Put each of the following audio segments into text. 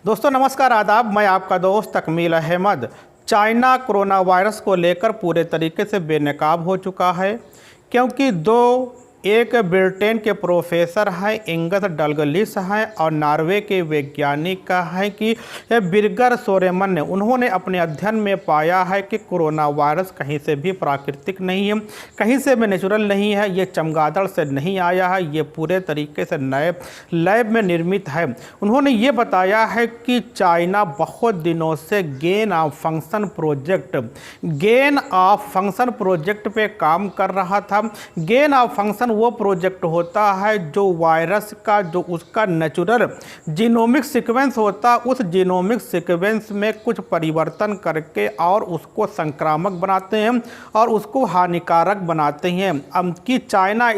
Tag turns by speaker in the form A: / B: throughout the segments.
A: दोस्तों नमस्कार, आदाब। मैं आपका दोस्त तकमील अहमद। चाइना कोरोना वायरस को लेकर पूरे तरीके से बेनकाब हो चुका है, क्योंकि एक ब्रिटेन के प्रोफेसर हैं एंगस डगलस हैं और नॉर्वे के वैज्ञानिक हैं कि बिर्गर सोरेमन ने उन्होंने अपने अध्ययन में पाया है कि कोरोना वायरस कहीं से भी प्राकृतिक नहीं है, कहीं से भी नेचुरल नहीं है, ये चमगादड़ से नहीं आया है, ये पूरे तरीके से नए लैब में निर्मित है। उन्होंने ये बताया है कि चाइना बहुत दिनों से गेन ऑफ फंक्शन प्रोजेक्ट पे काम कर रहा था। गेन ऑफ फंक्शन वो प्रोजेक्ट होता है जो वायरस का जो उसका नेचुरल जीनोमिक सीक्वेंस होता है, उस जीनोमिक सीक्वेंस में कुछ परिवर्तन करके और उसको संक्रामक बनाते हैं और उसको हानिकारक बनाते हैं। कि चाइना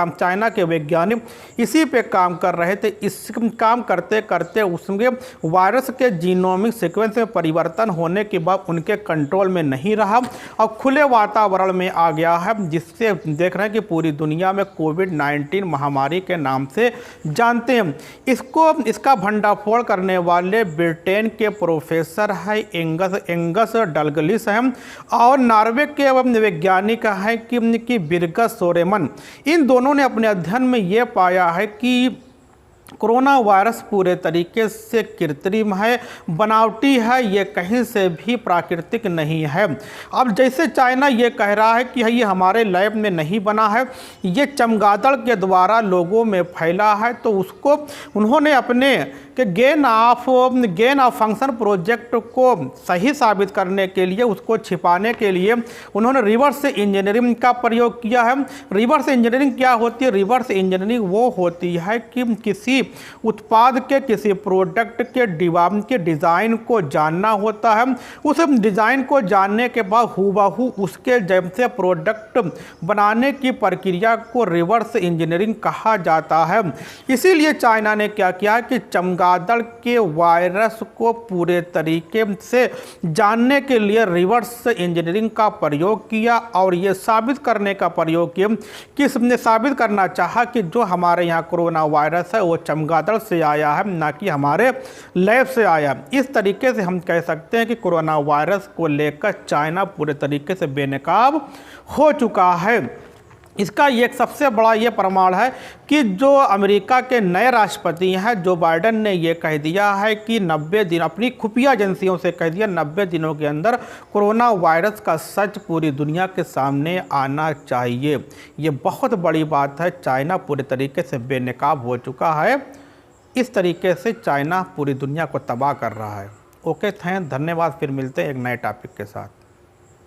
A: चाइना के वैज्ञानिक इसी पे काम कर रहे थे। इस काम करते करते उसमें वायरस के जीनोमिक सीक्वेंस में परिवर्तन होने के बाद उनके कंट्रोल में नहीं रहा और खुले वातावरण में आ गया है, जिससे देख रहे हैं कि पूरी दुनिया में कोविड-19 महामारी के नाम से जानते हैं। इसका भंडाफोड़ करने वाले ब्रिटेन के प्रोफेसर हैं एंगस डगलस हैं और नॉर्वे के वैज्ञानिक हैं कि बिर्गर सोरेमन। इन दोनों ने अपने अध्ययन में ये पाया है कि कोरोना वायरस पूरे तरीके से कृत्रिम है, बनावटी है, ये कहीं से भी प्राकृतिक नहीं है। अब जैसे चाइना ये कह रहा है कि ये हमारे लैब में नहीं बना है, ये चमगादड़ के द्वारा लोगों में फैला है, तो उसको उन्होंने अपने कि गेन ऑफ फंक्शन प्रोजेक्ट को सही साबित करने के लिए, उसको छिपाने के लिए उन्होंने रिवर्स इंजीनियरिंग का प्रयोग किया है। रिवर्स इंजीनियरिंग क्या होती है? रिवर्स इंजीनियरिंग वो होती है कि किसी उत्पाद के, किसी प्रोडक्ट के डिज़ाइन को जानना होता है। उस डिज़ाइन को जानने के बाद हूबहू उसके जैसे प्रोडक्ट बनाने की प्रक्रिया को रिवर्स इंजीनियरिंग कहा जाता है। इसीलिए चाइना ने क्या किया कि चमगादड़ के वायरस को पूरे तरीके से जानने के लिए रिवर्स इंजीनियरिंग का प्रयोग किया और ये साबित करने का प्रयोग किया कि इसने साबित करना चाहा कि जो हमारे यहाँ कोरोना वायरस है वो चमगादड़ से आया है, ना कि हमारे लैब से आया। इस तरीके से हम कह सकते हैं कि कोरोना वायरस को लेकर चाइना पूरे तरीके से बेनकाब हो चुका है। इसका एक सबसे बड़ा ये प्रमाण है कि जो अमेरिका के नए राष्ट्रपति हैं जो बाइडेन ने ये कह दिया है कि 90 दिन, अपनी खुफिया एजेंसियों से कह दिया 90 दिनों के अंदर कोरोना वायरस का सच पूरी दुनिया के सामने आना चाहिए। ये बहुत बड़ी बात है। चाइना पूरे तरीके से बेनकाब हो चुका है। इस तरीके से चाइना पूरी दुनिया को तबाह कर रहा है। ओके, धन्यवाद। फिर मिलते हैं एक नए टॉपिक के साथ।